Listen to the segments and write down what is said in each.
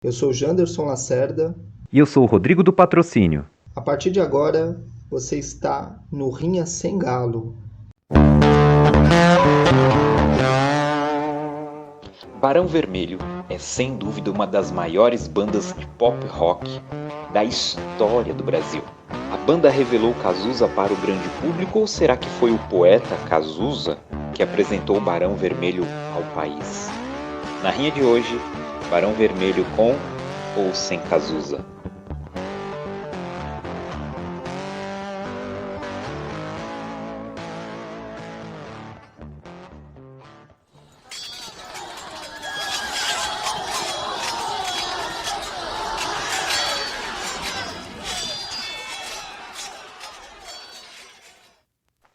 Eu sou Janderson Lacerda. E eu sou o Rodrigo do Patrocínio. A partir de agora, você está no Rinha Sem Galo. Barão Vermelho é sem dúvida uma das maiores bandas de pop rock da história do Brasil. A banda revelou Cazuza para o grande público ou será que foi o poeta Cazuza que apresentou Barão Vermelho ao país? Na rinha de hoje, Barão Vermelho com ou sem Cazuza?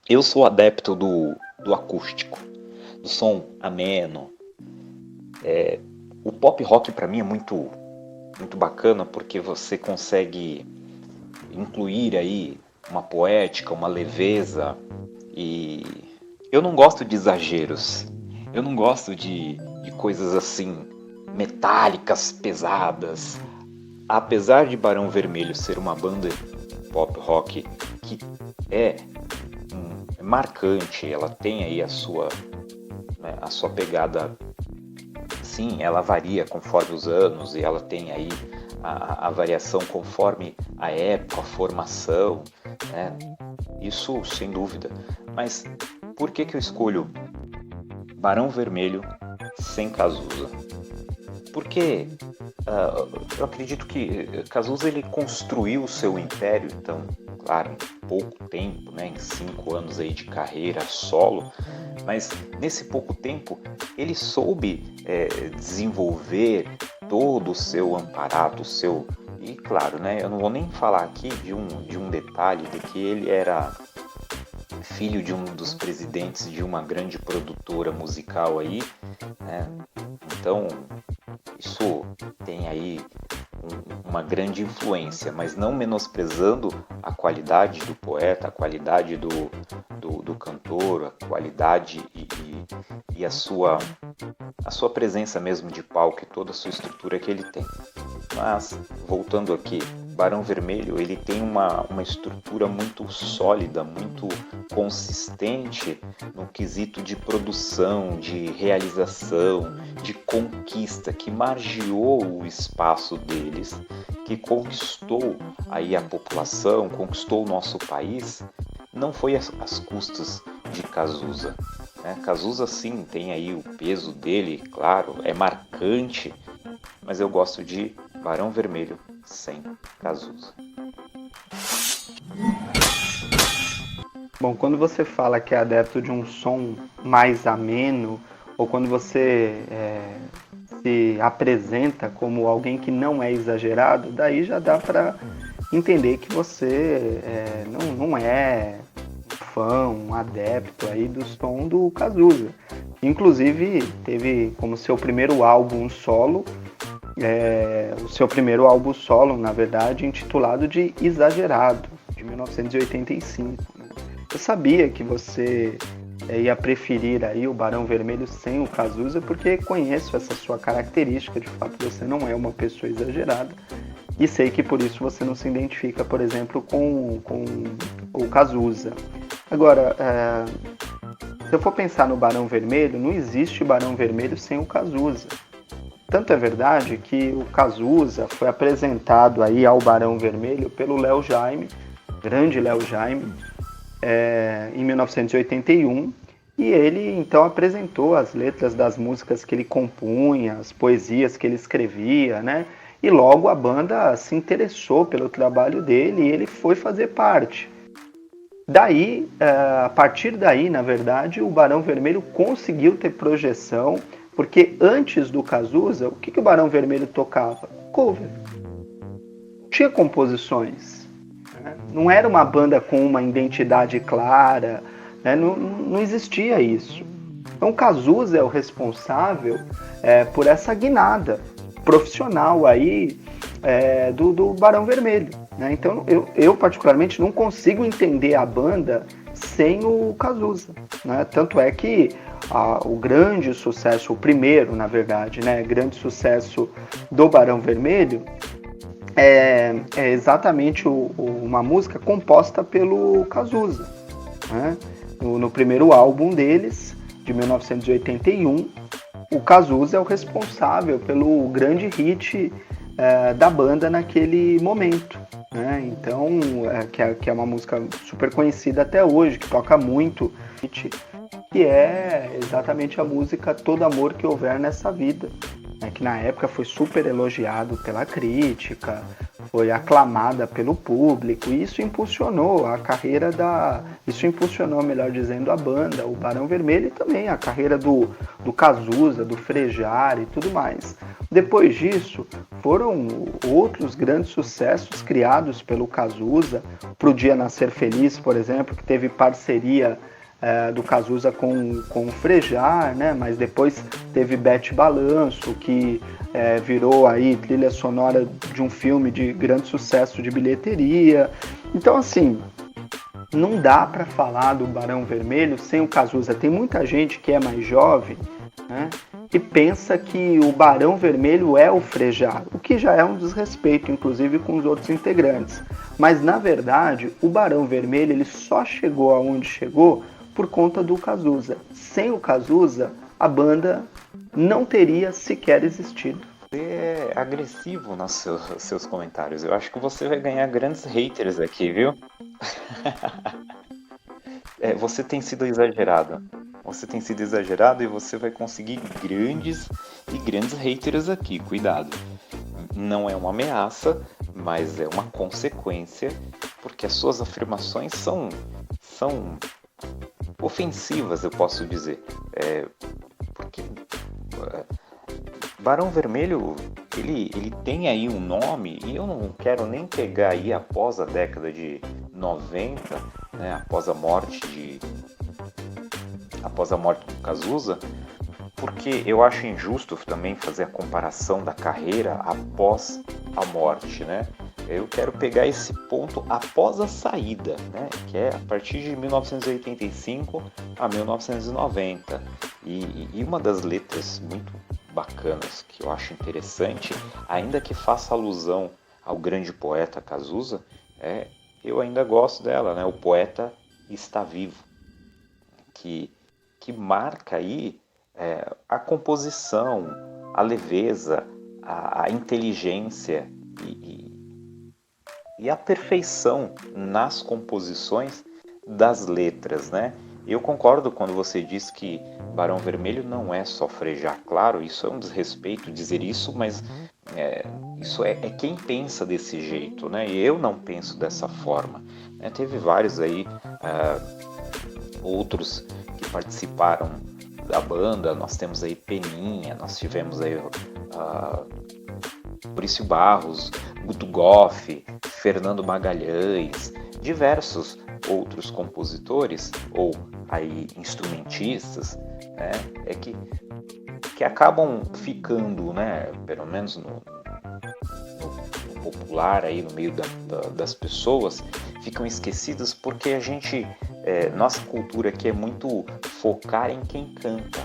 Eu sou adepto do acústico, do som ameno. O pop rock para mim é muito bacana porque você consegue incluir aí uma poética, uma leveza, e eu não gosto de exageros. Eu não gosto de coisas assim metálicas, pesadas. Apesar de Barão Vermelho ser uma banda pop rock que é marcante, ela tem aí a sua pegada. Sim, ela varia conforme os anos e ela tem aí a variação conforme a época, a formação, né? Isso sem dúvida. Mas por que eu escolho Barão Vermelho sem Cazuza? Porque eu acredito que Cazuza ele construiu o seu império, então, claro, em pouco tempo, né, em 5 anos aí de carreira solo, mas nesse pouco tempo ele soube desenvolver todo o seu aparato, e claro, né, eu não vou nem falar aqui de um detalhe de que ele era filho de um dos presidentes de uma grande produtora musical aí, né? Então isso tem aí uma grande influência, mas não menosprezando a qualidade do poeta, a qualidade do cantor, a qualidade e a sua presença mesmo de palco e toda a sua estrutura que ele tem. Mas, voltando aqui, Barão Vermelho ele tem uma estrutura muito sólida, muito consistente no quesito de produção, de realização, de conquista, que margeou o espaço deles, que conquistou aí a população, conquistou o nosso país. Não foi às custas de Cazuza, né? Cazuza sim tem aí o peso dele, claro, é marcante, mas eu gosto de Barão Vermelho sem Cazuza. Bom, quando você fala que é adepto de um som mais ameno, ou quando você se apresenta como alguém que não é exagerado, daí já dá para entender que você não é um fã, um adepto aí do som do Cazuza. Inclusive, teve como seu primeiro álbum solo, o seu primeiro álbum solo, na verdade, intitulado de Exagerado, de 1985. Né? Eu sabia que você ia preferir aí o Barão Vermelho sem o Cazuza, porque conheço essa sua característica, de fato você não é uma pessoa exagerada, e sei que por isso você não se identifica, por exemplo, com o Cazuza. Agora, se eu for pensar no Barão Vermelho, não existe Barão Vermelho sem o Cazuza. Tanto é verdade que o Cazuza foi apresentado aí ao Barão Vermelho pelo Léo Jaime, grande Léo Jaime, em 1981, e ele então apresentou as letras das músicas que ele compunha, as poesias que ele escrevia, né? E logo a banda se interessou pelo trabalho dele e ele foi fazer parte. Daí, a partir daí, na verdade, o Barão Vermelho conseguiu ter projeção, porque antes do Cazuza, o que o Barão Vermelho tocava? Cover. Não tinha composições. Né? Não era uma banda com uma identidade clara, né? Não existia isso. Então o Cazuza é o responsável por essa guinada profissional aí do Barão Vermelho. Né? Então eu particularmente não consigo entender a banda sem o Cazuza, né? Tanto é que o grande sucesso, o primeiro, na verdade, né, grande sucesso do Barão Vermelho é exatamente uma música composta pelo Cazuza, né? No primeiro álbum deles, de 1981, o Cazuza é o responsável pelo grande hit da banda naquele momento, né? Então, que é uma música super conhecida até hoje, que toca muito, que é exatamente a música Todo Amor Que Houver Nessa Vida, né? Que na época foi super elogiado pela crítica, foi aclamada pelo público, e isso impulsionou a carreira isso impulsionou, melhor dizendo, a banda, o Barão Vermelho, e também a carreira do Cazuza, do Frejá e tudo mais. Depois disso, foram outros grandes sucessos criados pelo Cazuza, Pro Dia Nascer Feliz, por exemplo, que teve parceria do Cazuza com o Frejá, né? Mas depois teve Bete Balanço, que virou aí trilha sonora de um filme de grande sucesso de bilheteria. Então, assim, não dá para falar do Barão Vermelho sem o Cazuza. Tem muita gente que é mais jovem, né, que pensa que o Barão Vermelho é o Frejá, o que já é um desrespeito, inclusive, com os outros integrantes. Mas, na verdade, o Barão Vermelho ele só chegou aonde chegou por conta do Cazuza. Sem o Cazuza, a banda não teria sequer existido. Você é agressivo nos seus comentários. Eu acho que você vai ganhar grandes haters aqui, viu? Você tem sido exagerado. Você tem sido exagerado e você vai conseguir grandes haters aqui. Cuidado. Não é uma ameaça, mas é uma consequência, porque as suas afirmações são ofensivas, eu posso dizer. Porque Barão Vermelho, ele tem aí um nome, e eu não quero nem pegar aí após a década de 90, né, após a morte do Cazuza, porque eu acho injusto também fazer a comparação da carreira após a morte, né? Eu quero pegar esse ponto após a saída, né? Que é a partir de 1985 a 1990. E uma das letras muito bacanas que eu acho interessante, ainda que faça alusão ao grande poeta Cazuza, eu ainda gosto dela, né? O poeta está vivo, que marca aí a composição, a leveza, a inteligência e a perfeição nas composições das letras, né? Eu concordo quando você diz que Barão Vermelho não é só Frejá. Claro, isso é um desrespeito dizer isso, mas isso é quem pensa desse jeito, né? E eu não penso dessa forma, né? Teve vários aí, outros que participaram da banda. Nós temos aí Peninha, nós tivemos aí Maurício Barros, Guto Goff, Fernando Magalhães, diversos outros compositores ou aí instrumentistas, né, que acabam ficando, né, pelo menos no popular aí no meio das pessoas, ficam esquecidas porque a gente, nossa cultura aqui é muito focar em quem canta.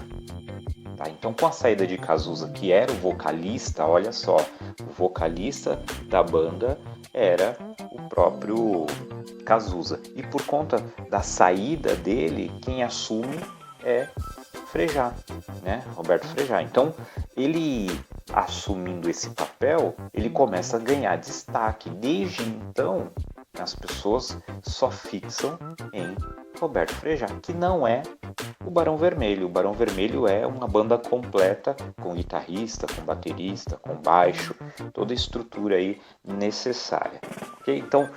Tá? Então, com a saída de Cazuza, que era o vocalista, olha só, o vocalista da banda era o próprio Cazuza. E por conta da saída dele, quem assume é Frejá, né? Roberto Frejá. Então, ele assumindo esse papel, ele começa a ganhar destaque. Desde então, as pessoas só fixam em Roberto Frejá, que não é o Barão Vermelho. O Barão Vermelho é uma banda completa, com guitarrista, com baterista, com baixo, toda a estrutura aí necessária. Okay? Então,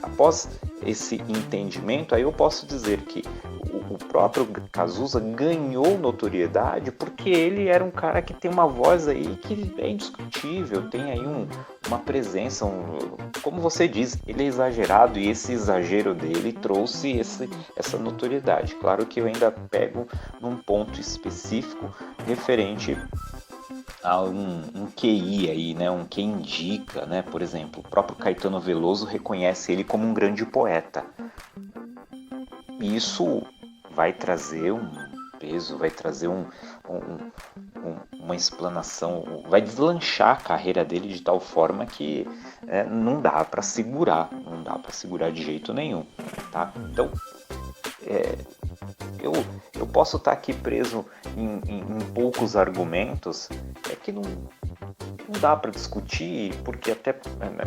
após esse entendimento, aí eu posso dizer que o próprio Cazuza ganhou notoriedade porque ele era um cara que tem uma voz aí que é indiscutível, tem aí uma presença, como você diz, ele é exagerado, e esse exagero dele trouxe essa notoriedade. Claro que eu ainda pego num ponto específico referente a um QI aí, né? Um que indica, né? Por exemplo, o próprio Caetano Veloso reconhece ele como um grande poeta. E isso vai trazer um peso, vai trazer uma explanação, vai deslanchar a carreira dele de tal forma que não dá para segurar, não dá para segurar de jeito nenhum, tá? Então, eu posso estar aqui preso em poucos argumentos, que não dá para discutir, porque até,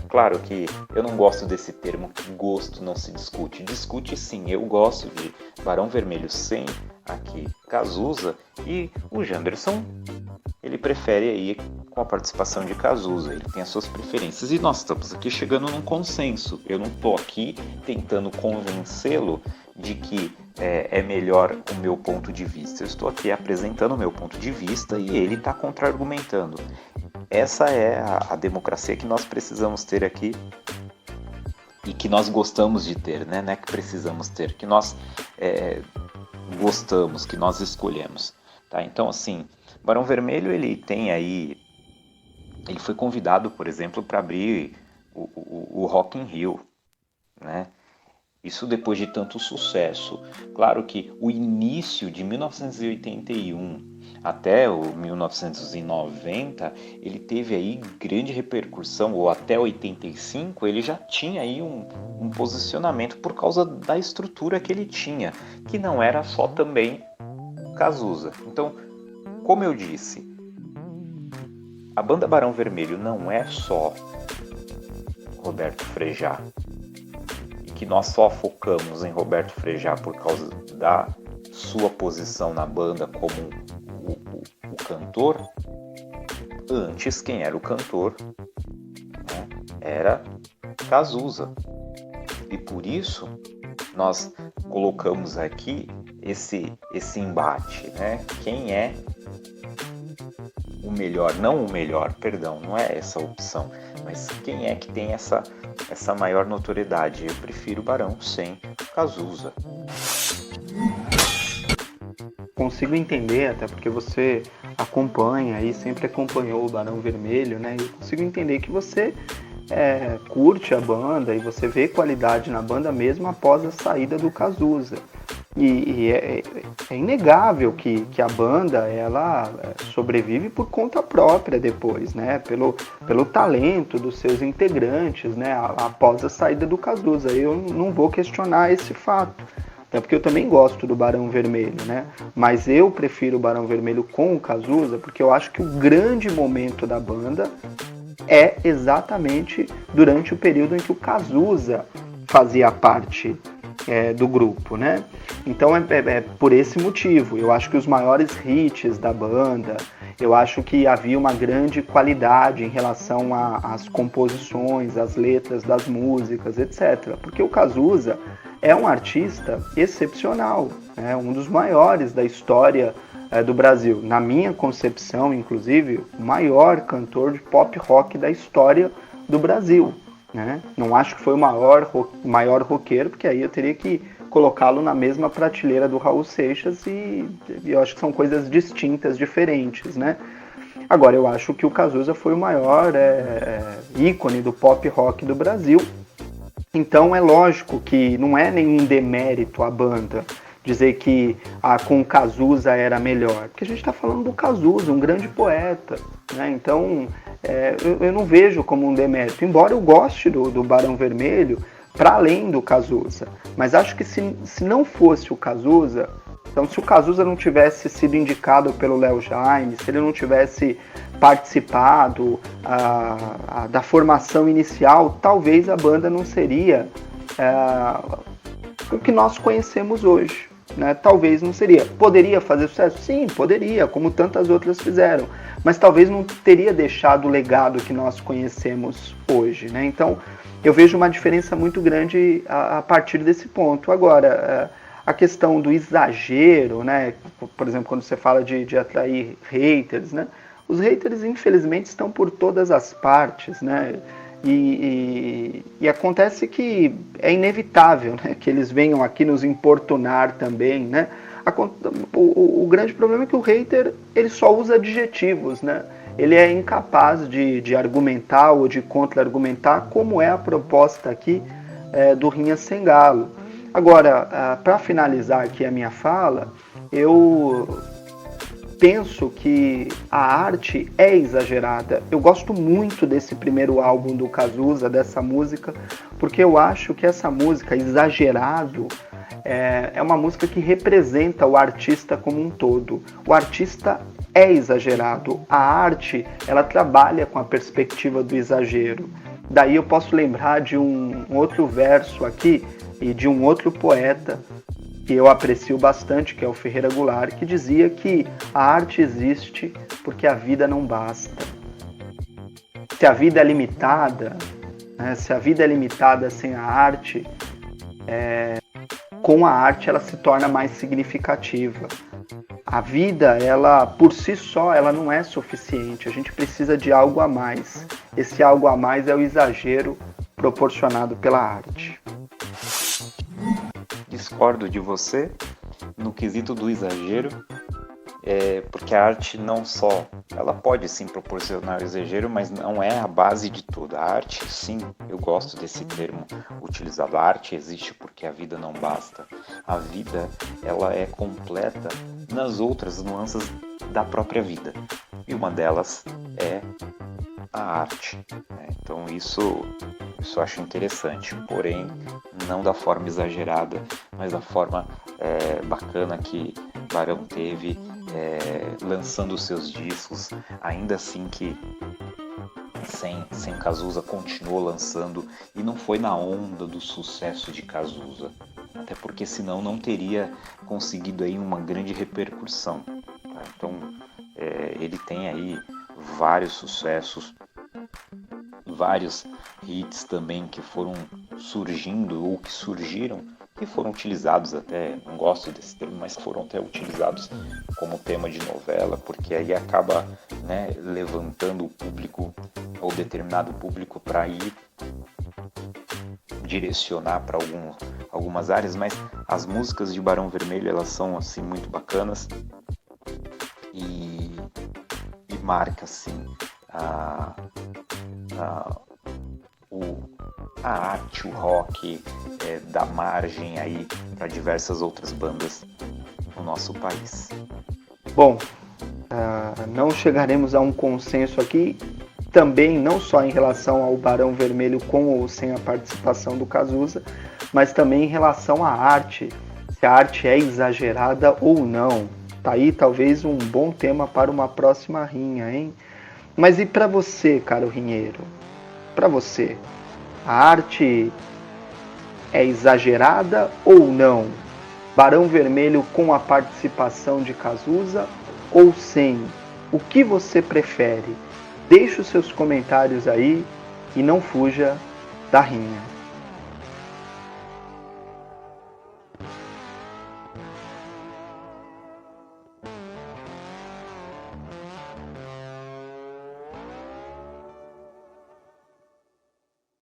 claro que eu não gosto desse termo, que gosto não se discute. Discute sim, eu gosto de Barão Vermelho sem aqui Cazuza, e o Janderson, ele prefere aí com a participação de Cazuza, ele tem as suas preferências, e nós estamos aqui chegando num consenso. Eu não estou aqui tentando convencê-lo de que é melhor o meu ponto de vista. Eu estou aqui apresentando o meu ponto de vista e ele está contra-argumentando. Essa é a democracia que nós precisamos ter aqui e que nós gostamos de ter, né? Não é que precisamos ter, que nós gostamos, que nós escolhemos. Tá? Então, assim, Barão Vermelho, ele foi convidado, por exemplo, para abrir o Rock in Rio, né? Isso depois de tanto sucesso. Claro que o início de 1981 até o 1990, ele teve aí grande repercussão, ou até 85 ele já tinha aí um posicionamento por causa da estrutura que ele tinha, que não era só também Cazuza. Então, como eu disse, a banda Barão Vermelho não é só Roberto Frejá, que nós só focamos em Roberto Frejá por causa da sua posição na banda como o cantor. Antes, quem era o cantor, né, era Cazuza. E por isso, nós colocamos aqui esse embate, né? Quem é o melhor? Não o melhor, perdão, não é essa a opção, mas quem é que tem essa maior notoriedade? Eu prefiro Barão sem Cazuza. Consigo entender, até porque você acompanha e sempre acompanhou o Barão Vermelho, né? Eu consigo entender que você curte a banda e você vê qualidade na banda mesmo após a saída do Cazuza. E é inegável que a banda ela sobrevive por conta própria depois, né? Pelo talento dos seus integrantes, né? Após a saída do Cazuza. Eu não vou questionar esse fato, até porque eu também gosto do Barão Vermelho, né? Mas eu prefiro o Barão Vermelho com o Cazuza porque eu acho que o grande momento da banda é exatamente durante o período em que o Cazuza fazia parte do grupo, né? Então é por esse motivo. Eu acho que os maiores hits da banda, eu acho que havia uma grande qualidade em relação às composições, às letras das músicas, etc. Porque o Cazuza é um artista excepcional, né? Um dos maiores da história do Brasil. Na minha concepção, inclusive, o maior cantor de pop rock da história do Brasil. Né? Não acho que foi o maior roqueiro, porque aí eu teria que colocá-lo na mesma prateleira do Raul Seixas e eu acho que são coisas distintas, diferentes, né? Agora, eu acho que o Cazuza foi o maior ícone do pop rock do Brasil. Então é lógico que não é nenhum demérito a banda dizer que com o Cazuza era melhor, porque a gente está falando do Cazuza, um grande poeta, né? Então eu não vejo como um demérito, embora eu goste do Barão Vermelho para além do Cazuza, mas acho que se não fosse o Cazuza, então se o Cazuza não tivesse sido indicado pelo Léo Jaime, se ele não tivesse participado da formação inicial, talvez a banda não seria o que nós conhecemos hoje. Né? Talvez não seria. Poderia fazer sucesso? Sim, poderia, como tantas outras fizeram. Mas talvez não teria deixado o legado que nós conhecemos hoje. Né? Então, eu vejo uma diferença muito grande a partir desse ponto. Agora, a questão do exagero, né? Por exemplo, quando você fala de atrair haters, né? Os haters, infelizmente, estão por todas as partes, né? E acontece que é inevitável, né, que eles venham aqui nos importunar também, né? O grande problema é que o hater ele só usa adjetivos, né? Ele é incapaz de argumentar ou de contra-argumentar como é a proposta aqui do Rinha Sem Galo. Agora, para finalizar aqui a minha fala, eu penso que a arte é exagerada. Eu gosto muito desse primeiro álbum do Cazuza, dessa música, porque eu acho que essa música, Exagerado, é uma música que representa o artista como um todo. O artista é exagerado. A arte, ela trabalha com a perspectiva do exagero. Daí eu posso lembrar de um outro verso aqui e de um outro poeta que eu aprecio bastante, que é o Ferreira Goulart, que dizia que a arte existe porque a vida não basta. Se a vida é limitada, né, se a vida é limitada sem a arte, com a arte ela se torna mais significativa. A vida, ela por si só, ela não é suficiente. A gente precisa de algo a mais. Esse algo a mais é o exagero proporcionado pela arte. Discordo de você no quesito do exagero, porque a arte não só, ela pode sim proporcionar o exagero, mas não é a base de tudo. A arte, sim, eu gosto desse termo utilizado. A arte existe porque a vida não basta. A vida, ela é completa nas outras nuances da própria vida. E uma delas é a arte. Então isso eu acho interessante, porém não da forma exagerada, mas da forma bacana que Barão teve lançando os seus discos, ainda assim que sem Cazuza continuou lançando, e não foi na onda do sucesso de Cazuza, até porque senão não teria conseguido aí uma grande repercussão, tá? Então ele tem aí vários sucessos, vários hits também que foram surgindo ou que surgiram, que foram utilizados até, não gosto desse termo, mas foram até utilizados como tema de novela, porque aí acaba, né, levantando o público, ou determinado público, para ir direcionar para algumas áreas. Mas as músicas de Barão Vermelho, elas são assim muito bacanas e marca assim a arte, o rock, dá margem aí para diversas outras bandas no nosso país. Bom, não chegaremos a um consenso aqui, também não só em relação ao Barão Vermelho com ou sem a participação do Cazuza, mas também em relação à arte, se a arte é exagerada ou não. Tá aí talvez um bom tema para uma próxima rinha, hein? Mas e para você, caro rinheiro? Para você, a arte é exagerada ou não? Barão Vermelho com a participação de Cazuza ou sem? O que você prefere? Deixe os seus comentários aí e não fuja da rinha.